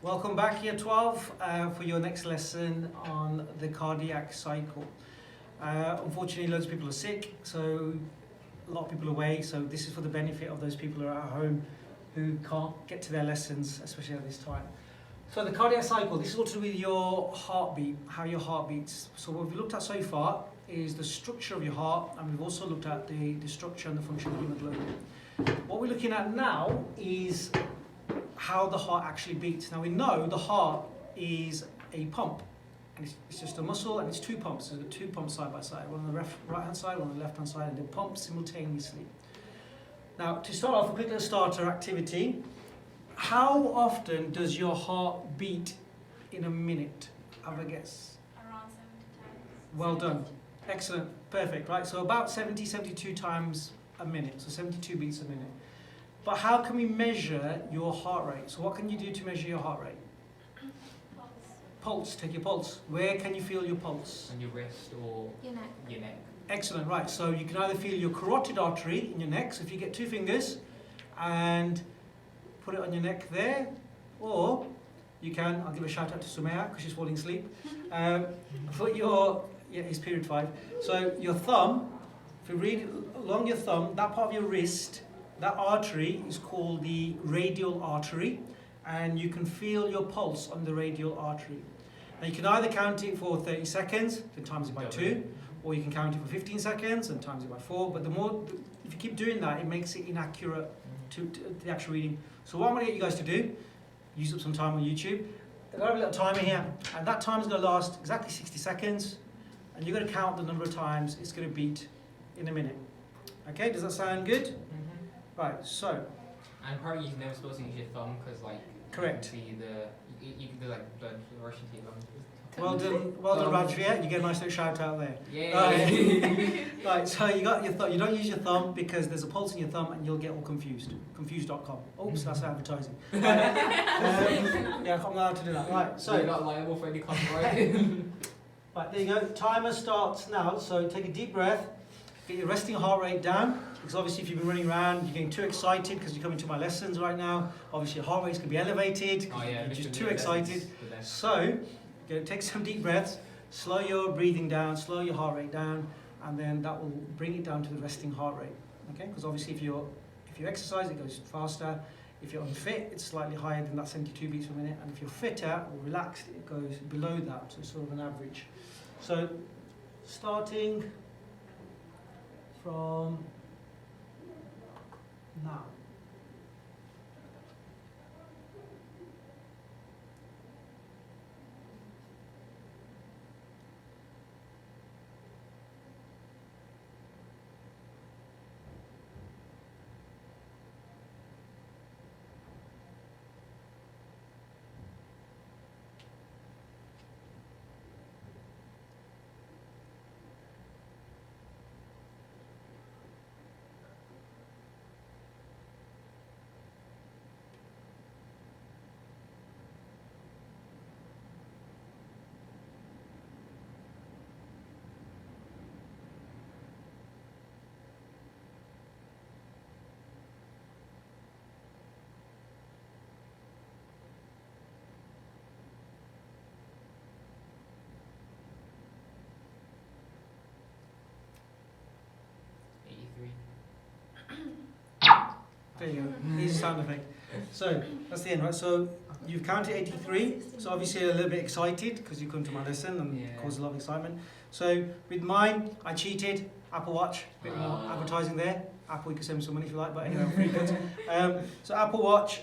Welcome back, Year 12, for your next lesson on the cardiac cycle. Unfortunately, loads of people are sick, so a lot of people are away, so this is for the benefit of those people who are at home who can't get to their lessons, especially at this time. So the cardiac cycle, this is all to do with your heartbeat, how your heart beats. So what we've looked at so far is the structure of your heart, and we've also looked at the structure and the function of hemoglobin. What we're looking at now is how the heart actually beats. Now we know the heart is a pump, and it's just a muscle, and it's two pumps. So there's two pumps side by side, one on the right hand side, one on the left hand side, and they pump simultaneously. Now to start off, a quick little starter activity. How often does your heart beat in a minute? Have a guess. Around 70 times. Well done. Excellent. Perfect. Right. So about 72 times a minute. So 72 beats a minute. But how can we measure your heart rate? So what can you do to measure your heart rate? Pulse. Pulse. Take your pulse. Where can you feel your pulse? On your wrist or Your neck. your neck. Excellent. Right. So you can either feel your carotid artery in your neck. So if you get two fingers and put it on your neck there, or you can, I'll give a shout out to Sumaya because she's falling asleep. Put your, it's period 5. So your thumb, if you read along your thumb, that part of your wrist, that artery is called the radial artery, and you can feel your pulse on the radial artery. Now you can either count it for 30 seconds, then times it by 2, or you can count it for 15 seconds and times it by 4, but if you keep doing that, it makes it inaccurate to the actual reading. So what I'm going to get you guys to do, use up some time on YouTube. I've got a little timer here, and that time is going to last exactly 60 seconds, and you're going to count the number of times it's going to beat in a minute. Okay, does that sound good? Right, so. And probably you're never supposed to use your thumb because, like, Correct. You can do like blood rushing to your lungs. Well done, Radvia. You get a nice little shout out there. Yeah. Right, so you got your thumb. You don't use your thumb because there's a pulse in your thumb, and you'll get all confused. Confused.com. Oops, that's advertising. Yeah, I'm allowed to do that. Right, So you're not liable for any copyright. Right, there you go. Timer starts now. So take a deep breath. Get your resting heart rate down, because obviously if you've been running around, you're getting too excited because you're coming to my lessons right now. Obviously your heart rate's going to be elevated because you're just too excited. So, take some deep breaths, slow your breathing down, slow your heart rate down, and then that will bring it down to the resting heart rate. Okay? Because obviously if you exercise, it goes faster. If you're unfit, it's slightly higher than that 72 beats per minute, and if you're fitter or relaxed, it goes below that, so it's sort of an average. So, starting from now. There you go. Here's a sound effect. So that's the end, right? So you've counted 83. So obviously you're a little bit excited because you come to my lesson and cause a lot of excitement. So with mine, I cheated. Apple Watch, a bit more advertising there. Apple, you can send me some money if you like, but anyway, I'm free goods. So Apple Watch.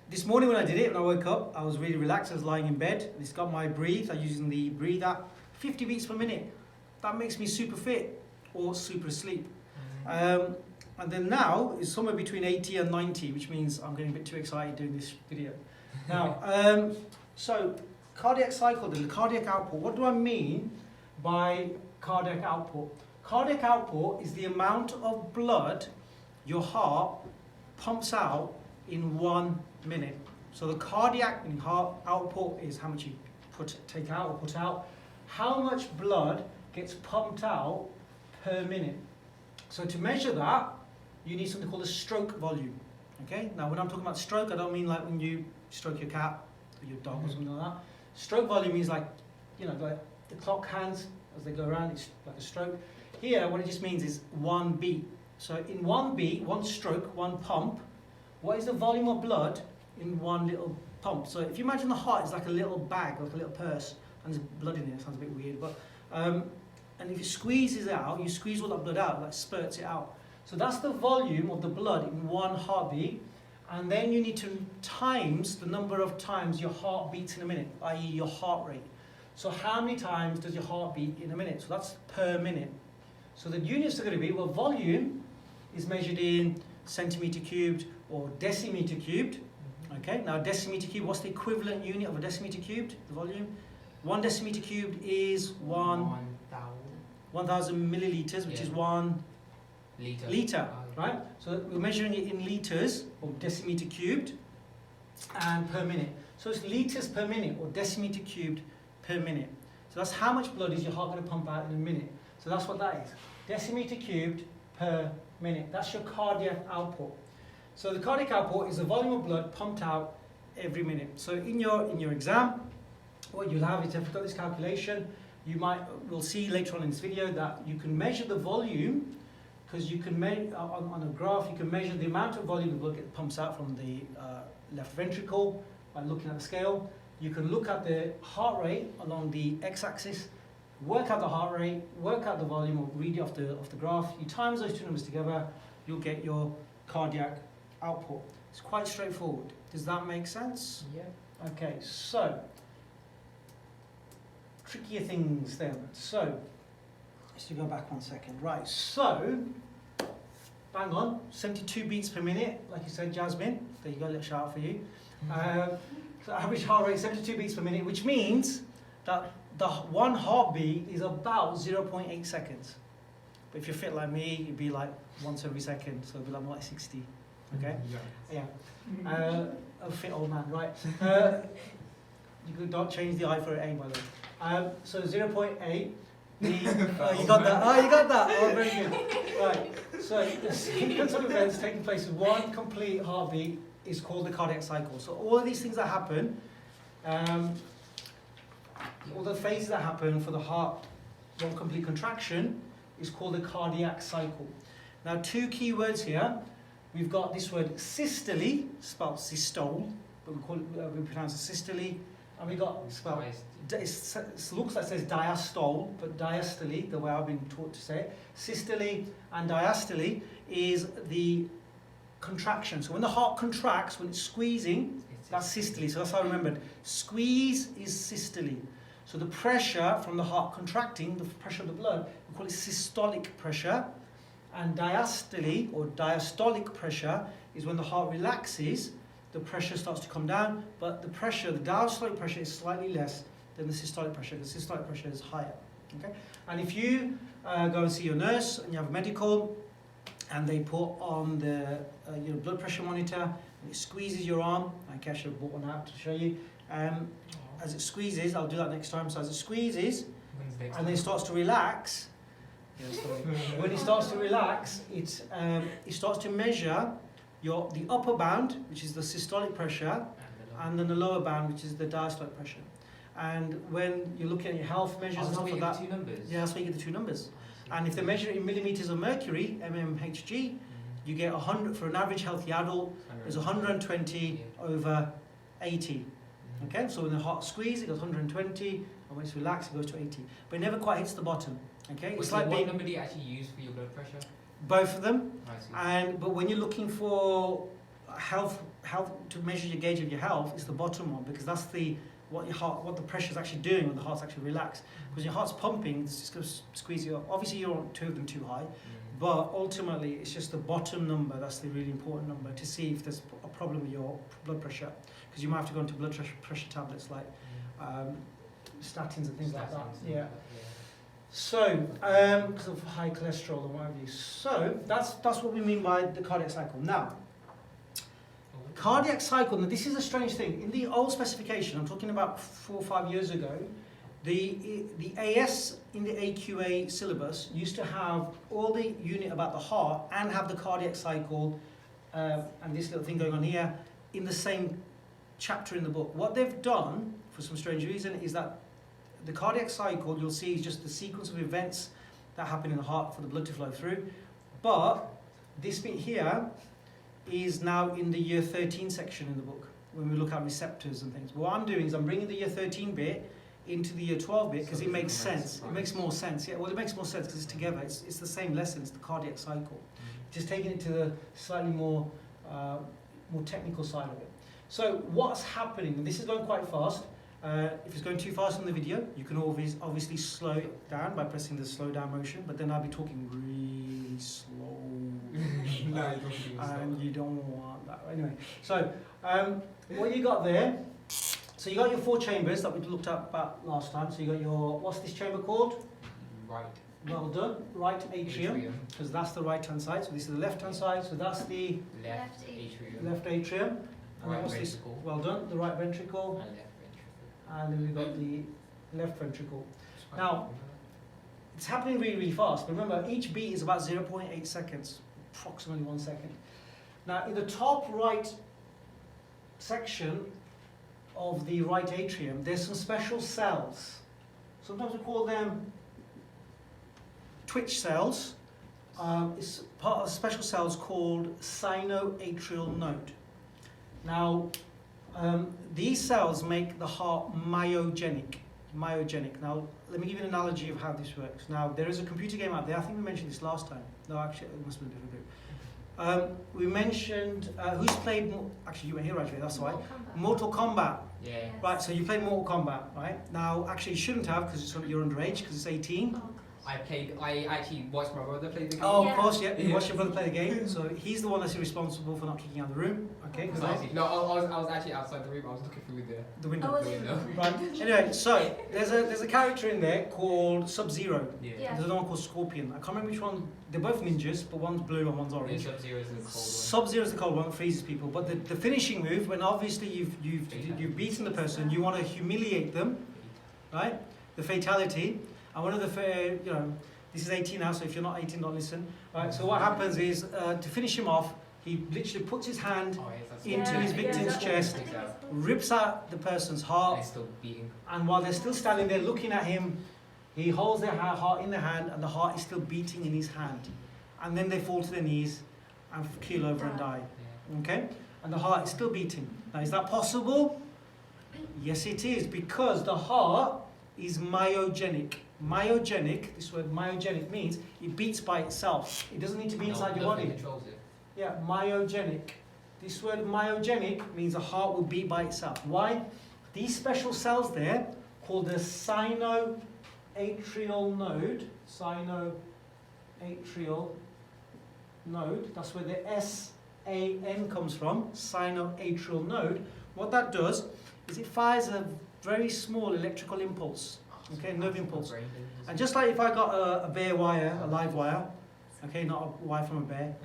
This morning when I did it, when I woke up, I was really relaxed. I was lying in bed. It's got my breathe. I'm using the breathe app. 50 beats per minute. That makes me super fit or super asleep. And then now is somewhere between 80 and 90, which means I'm getting a bit too excited doing this video. Now, so cardiac cycle, the cardiac output. What do I mean by cardiac output? Cardiac output is the amount of blood your heart pumps out in 1 minute. So the cardiac meaning heart output is how much you take out or put out. How much blood gets pumped out per minute. So to measure that, you need something called a stroke volume. Okay? Now when I'm talking about stroke, I don't mean like when you stroke your cat or your dog or something like that. Stroke volume is like, you know, like the clock hands as they go around, it's like a stroke. Here, what it just means is one beat. So in one beat, one stroke, one pump, what is the volume of blood in one little pump? So if you imagine the heart is like a little bag, like a little purse, and there's blood in it, sounds a bit weird, but and if it squeezes out, you squeeze all that blood out, like spurts it out. So that's the volume of the blood in one heartbeat, and then you need to times the number of times your heart beats in a minute, i.e. your heart rate. So how many times does your heart beat in a minute? So that's per minute. So the units are going to be, well, volume is measured in centimeter cubed or decimeter cubed. Okay, now decimeter cubed, what's the equivalent unit of a decimeter cubed, the volume? 1 decimeter cubed is 1,000 milliliters, which is 1 litre, right? So we're measuring it in litres or decimeter cubed and per minute. So it's litres per minute or decimeter cubed per minute. So that's how much blood is your heart going to pump out in a minute. So that's what that is. Decimeter cubed per minute. That's your cardiac output. So the cardiac output is the volume of blood pumped out every minute. So in your exam, what you'll have is, if you've got this calculation, we'll see later on in this video that you can measure the volume, because you can measure on a graph, you can measure the amount of volume the blood pumps out from the left ventricle by looking at the scale. You can look at the heart rate along the x-axis, work out the heart rate, work out the volume, or read it off the graph. You times those two numbers together, you'll get your cardiac output. It's quite straightforward. Does that make sense? Yeah. Okay, so trickier things then. So let's go back 1 second. Right, so bang on, 72 beats per minute, like you said, Jasmine. There you go, a little shout out for you. So average heart rate 72 beats per minute, which means that the one heartbeat is about 0.8 seconds. But if you're fit like me, it'd be like once every second, so it'd be like more like 60. Okay? Yeah. A fit old man, right? You could not change the I for an A, by the way. So 0.8. You got that? Oh, you got that. Oh, very good. Right. So the sequence of events taking place in one complete heartbeat is called the cardiac cycle. So all of these things that happen, all the phases that happen for the heart, one complete contraction, is called the cardiac cycle. Now, two key words here. We've got this word systole, spelled systole, but we pronounce it systole, and we got spelled. It looks like it says diastole, but diastole, the way I've been taught to say it. Systole and diastole is the contraction. So when the heart contracts, when it's squeezing, that's systole. So that's how I remembered. Squeeze is systole. So the pressure from the heart contracting, the pressure of the blood, we call it systolic pressure. And diastole, or diastolic pressure, is when the heart relaxes, the pressure starts to come down, but the diastolic pressure is slightly less than the systolic pressure, because systolic pressure is higher. Okay? And if you go and see your nurse and you have a medical, and they put on the your blood pressure monitor, and it squeezes your arm, okay, I should have brought one out to show you. As it squeezes, I'll do that next time. So as it squeezes, and then it starts to relax. When it starts to relax, it starts to measure the upper bound, which is the systolic pressure, and then the lower bound, which is the diastolic pressure. And when you're looking at your health measures and stuff like that, two numbers. Yeah, that's why you get the two numbers. And if they measure it in millimeters of mercury, mmHg, you get 100 for an average healthy adult. Is 120 over 80. Okay, so when the heart squeezes, it goes 120, and when it's relaxed, it goes to 80. But it never quite hits the bottom. Okay, it's like what number do you actually use for your blood pressure? Both of them. But when you're looking for health to measure your gauge of your health, it's the bottom one, because that's what the pressure is actually doing when the heart's actually relaxed. Because your heart's pumping, it's just going to squeeze you up. Obviously, you don't want two of them too high, but ultimately, it's just the bottom number that's the really important number to see if there's a problem with your blood pressure. Because you might have to go into blood pressure tablets like statins and things like that. Yeah. So, because of high cholesterol and what have you. So, that's what we mean by the cardiac cycle. Now, cardiac cycle, now this is a strange thing. In the old specification, I'm talking about 4 or 5 years ago, the AS in the AQA syllabus used to have all the unit about the heart and have the cardiac cycle and this little thing going on here in the same chapter in the book. What they've done, for some strange reason, is that the cardiac cycle, you'll see, is just the sequence of events that happen in the heart for the blood to flow through. But this bit here is now in the year 13 section in the book, when we look at receptors and things. But what I'm doing is I'm bringing the year 13 bit into the year 12 bit because it makes sense. It makes more sense. Yeah, well, it makes more sense because it's together. It's the same lesson. It's the cardiac cycle. Just taking it to the slightly more technical side of it. So what's happening? And this is going quite fast. If it's going too fast on the video, you can always obviously slow it down by pressing the slow down motion. But then I'll be talking really slow, and you don't want that. Anyway, so what you got there? So you got your 4 chambers that we looked at about last time. So you got your, what's this chamber called? Right. Well done. Right atrium, because that's the right hand side. So this is the left hand side. So that's the Left atrium. left atrium. And Right what's this? ventricle. Well done. The right ventricle. And left ventricle. And then we've got the left ventricle. Now, it's happening really, really fast. But remember, each beat is about 0.8 seconds, approximately 1 second. Now, in the top right section of the right atrium, there's some special cells. Sometimes we call them twitch cells. It's part of special cells called sinoatrial node. Now, these cells make the heart myogenic. Myogenic. Now, let me give you an analogy of how this works. Now, there is a computer game out there. I think we mentioned this last time. No, actually, it must have been a different group. We mentioned who's played. Actually, you were here actually. That's why. Mortal Kombat. Yeah. Right. So you played Mortal Kombat, right? Now, actually, you shouldn't have because you're underage because it's 18. I actually watched my brother play the game. Oh, Yeah. of course, yeah. You watched your brother play the game, so he's the one that's responsible for not kicking out the room. Okay. No, I was actually outside the room. I was looking through The window. Oh, was the it? window. Right. Anyway, so there's a character in there called SubZero. Yeah. Yeah. There's another one called Scorpion. I can't remember which one. They're both ninjas, but one's blue and one's Yeah, orange. SubZero is the cold one. SubZero is the cold one that freezes people. But the finishing move, when obviously you've beaten the person, you want to humiliate them, right? The fatality. And one of the this is 18 now, so if you're not 18, don't listen. Right. So what happens is to finish him off, he literally puts his hand Oh, yes, that's into his victim's chest, rips out the person's And heart, it's still beating. and while they're still standing there looking at him, he holds their heart in their hand, and the heart is still beating in his hand. And then they fall to their knees and keel over and die. Yeah. Okay? And the heart is still beating. Now, is that possible? Yes, it is, because the heart is myogenic. Myogenic, this word myogenic means it beats by itself. It doesn't need to be inside your Nothing body. controls it. Yeah, myogenic. This word myogenic means the heart will beat by itself. Why? These special cells there, called the sinoatrial node, that's where the S-A-N comes from, sinoatrial node. What that does is it fires a very small electrical impulse, okay, nerve impulse. And just like if I got a bare wire, a live wire, okay, not a wire from a bear,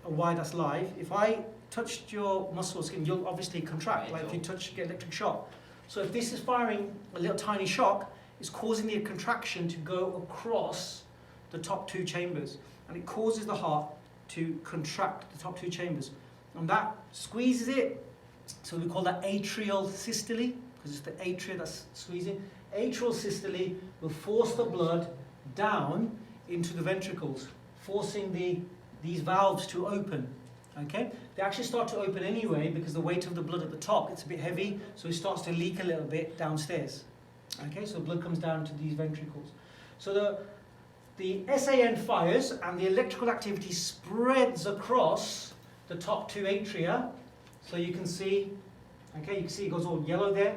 a wire that's live, if I touched your muscle skin, you'll obviously contract, like if you touch, get electric shock. So if this is firing a little tiny shock, it's causing the contraction to go across the top 2 chambers. And it causes the heart to contract the top 2 chambers. And that squeezes it, so we call that atrial systole, because it's the atria that's squeezing. Atrial systole will force the blood down into the ventricles, forcing these valves to open. Okay? They actually start to open anyway because the weight of the blood at the top, it's a bit heavy, so it starts to leak a little bit downstairs. Okay, so blood comes down to these ventricles. So the SAN fires and the electrical activity spreads across the top 2 atria. So you can see, okay, you can see it goes all yellow there.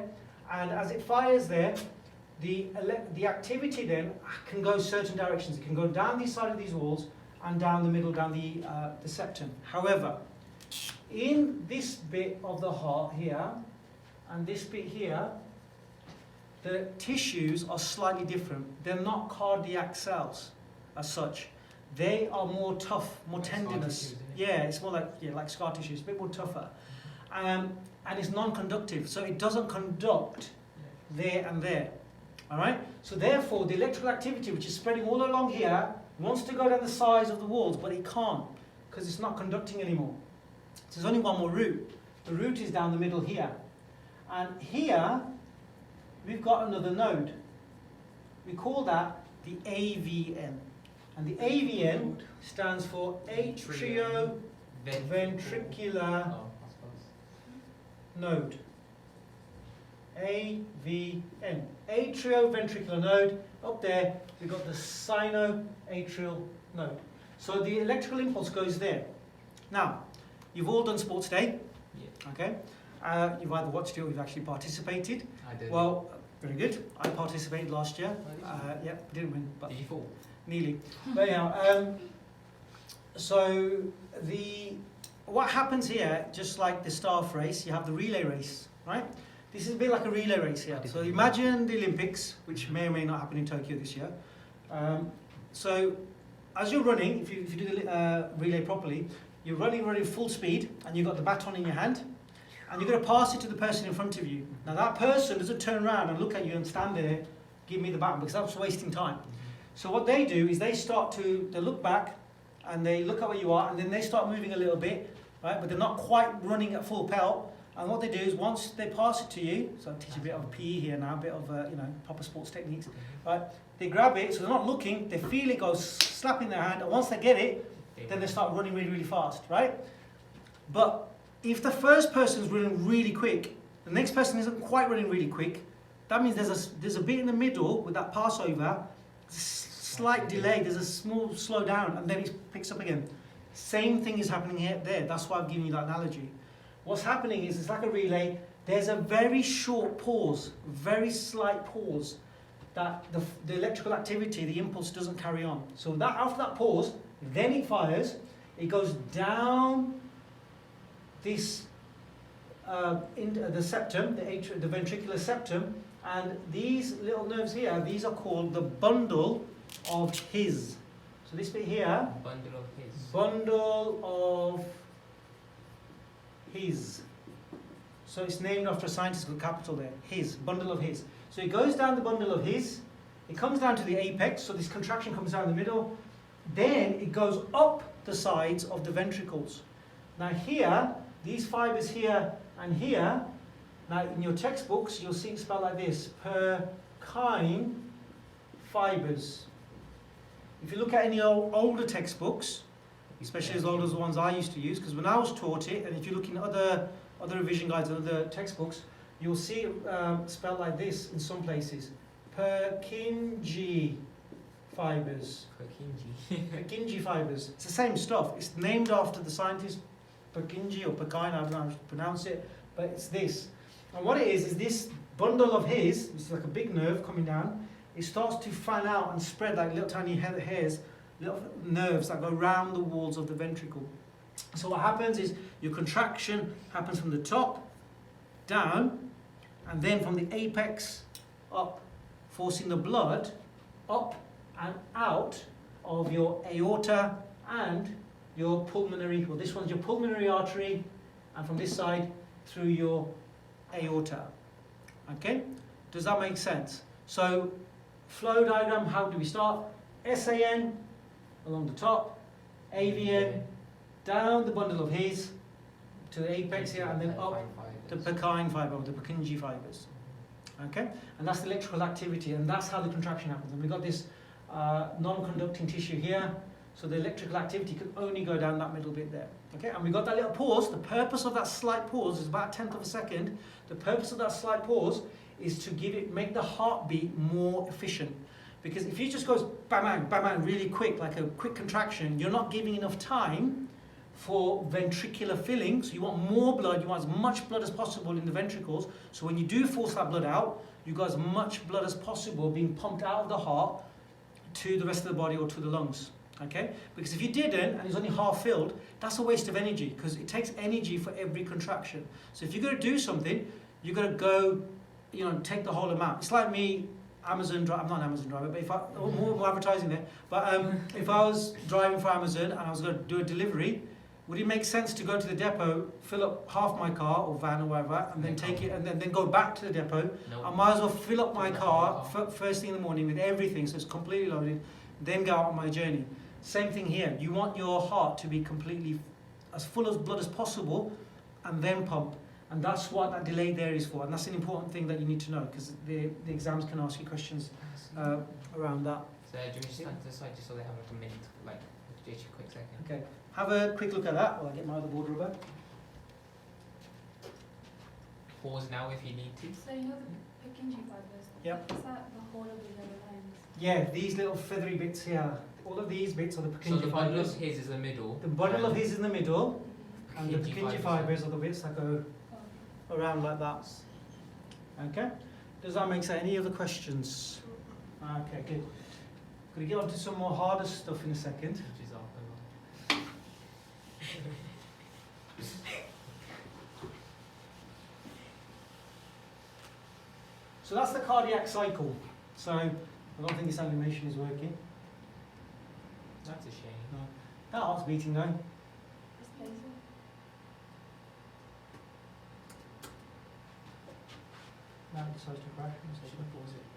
And as it fires there, the activity then can go certain directions. It can go down the side of these walls and down the middle, down the septum. However, in this bit of the heart here and this bit here, the tissues are slightly different. They're not cardiac cells as such. They are more tough, more Like tendinous. scar tissues, Yeah, it's more like scar tissue. It's a bit more tougher. And it's non-conductive, so it doesn't conduct there and there. All right? So therefore, the electrical activity, which is spreading all along here, wants to go down the sides of the walls, but it can't, because it's not conducting anymore. So there's only one more route. The route is down the middle here. And here, we've got another node. We call that the AVN. And the AVN stands for atrioventricular Oh, I suppose. node. AVN. Atrioventricular node. Up there, we've got the sinoatrial node. So the electrical impulse goes there. Now, you've all done sports day. Yeah. Okay. You've either watched it or you've actually participated. I did. Well, very good. I participated last year. Yeah, didn't win, but Did you fall? nearly. But anyhow, so what happens here, just like the staff race, you have the relay race, right? This is a bit like a relay race here. So imagine the Olympics, which may or may not happen in Tokyo this year. So as you're running, if you do the relay properly, you're running full speed, and you've got the baton in your hand, and you're going to pass it to the person in front of you. Now that person doesn't turn around and look at you and stand there, give me the baton, because that's wasting time. So what they do is they look back, and they look at where you are, and then they start moving a little bit, right? But they're not quite running at full pelt. And what they do is once they pass it to you, so I'll teach you a bit of PE here now, a bit of proper sports techniques, right? They grab it, so they're not looking, they feel it go slap in their hand, and once they get it, then they start running really, really fast, right? But if the first person's running really quick, the next person isn't quite running really quick, that means there's a bit in the middle with that passover, slight delay, there's a small slow down, and then it picks up again. Same thing is happening here, there. That's why I'm giving you that analogy. What's happening is it's like a relay. There's a very short pause, very slight pause, that the electrical activity, the impulse doesn't carry on. So that after that pause, then it fires. It goes down this into the septum, the ventricular septum, and these little nerves here, these are called the bundle of His. So this bit here, Bundle of his. bundle of His. So it's named after a scientist with a capital there. His, bundle of His. So it goes down the bundle of His, it comes down to the apex, so this contraction comes down the middle, then it goes up the sides of the ventricles. Now here, these fibers here and here, now in your textbooks you'll see it spelled like this, Purkinje fibers. If you look at any older textbooks, especially as old as the ones I used to use, because when I was taught it, and if you look in other revision guides and other textbooks, you'll see it spelled like this in some places. Purkinje fibers. Purkinje fibers. It's the same stuff. It's named after the scientist Purkinje or Purkinje, I don't know how to pronounce it, but it's this. And what it is this bundle of his, which is like a big nerve coming down, it starts to fan out and spread like little tiny hairs, little nerves that go around the walls of the ventricle. So what happens is your contraction happens from the top down, and then from the apex up, forcing the blood up and out of your aorta and your pulmonary, well this one's your pulmonary artery, and from this side through your aorta. Okay? Does that make sense? So flow diagram, how do we start? SAN along the top, AVN down the bundle of His to the apex here, and then up the Purkinje fiber, or the Purkinje fibers. Okay? And that's the electrical activity, and that's how the contraction happens. And we've got this non-conducting tissue here, so the electrical activity can only go down that middle bit there. Okay? And we've got that little pause. The purpose of that slight pause is about a tenth of a second. The purpose of that slight pause is to make the heartbeat more efficient. Because if you just goes bang, bang, bang, really quick, like a quick contraction, you're not giving enough time for ventricular filling. So you want more blood, you want as much blood as possible in the ventricles. So when you do force that blood out, you got as much blood as possible being pumped out of the heart to the rest of the body or to the lungs. Okay? Because if you didn't, and it's only half filled, that's a waste of energy, because it takes energy for every contraction. So if you're going to do something, you've got to go, take the whole amount. It's like me, Amazon driver. I'm not an Amazon driver, but if more advertising there. But if I was driving for Amazon and I was going to do a delivery, would it make sense to go to the depot, fill up half my car or van or whatever, and then take it and then go back to the depot? No. I might as well fill up my car first thing in the morning with everything, so it's completely loaded, then go out on my journey. Same thing here. You want your heart to be completely as full of blood as possible, and then pump. And that's what that delay there is for, and that's an important thing that you need to know, because the exams can ask you questions around that. So do we just stand to the side just so they have like a minute, like just a quick second? Okay, have a quick look at that while I get my other board rubber. Pause now if you need to. So you know the Purkinje fibers? Yep. Is that the whole of the yellow lines? Yeah, these little feathery bits here, all of these bits are the So the Purkinje bundle fibers. of his is the middle. The bundle of his is in the middle, and the Purkinje Purkinje fibers are the bits that go around like that. Okay? Does that make sense? Any other questions? Okay, good. Gonna get on to some more harder stuff in a second. Which is off. So that's the cardiac cycle. So I don't think this animation is working. That's a shame. No. That heart's beating though. This place. Now it decides to crash. So I should pause it.